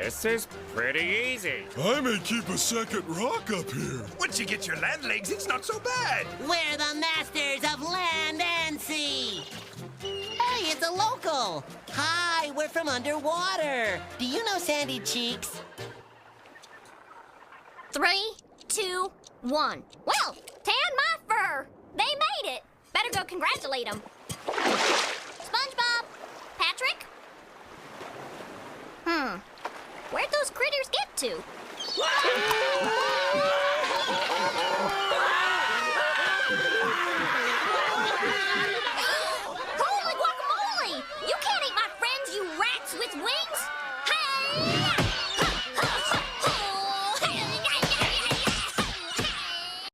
This is pretty easy. I may keep a second rock up here. Once you get your land legs, it's not so bad. We're the masters of land and sea. Hey, it's a local. Hi, we're from underwater. Do you know Sandy Cheeks? 3, 2, 1. Well, tan my fur. They made it. Better go congratulate them. SpongeBob, Patrick? Where'd those critters get to?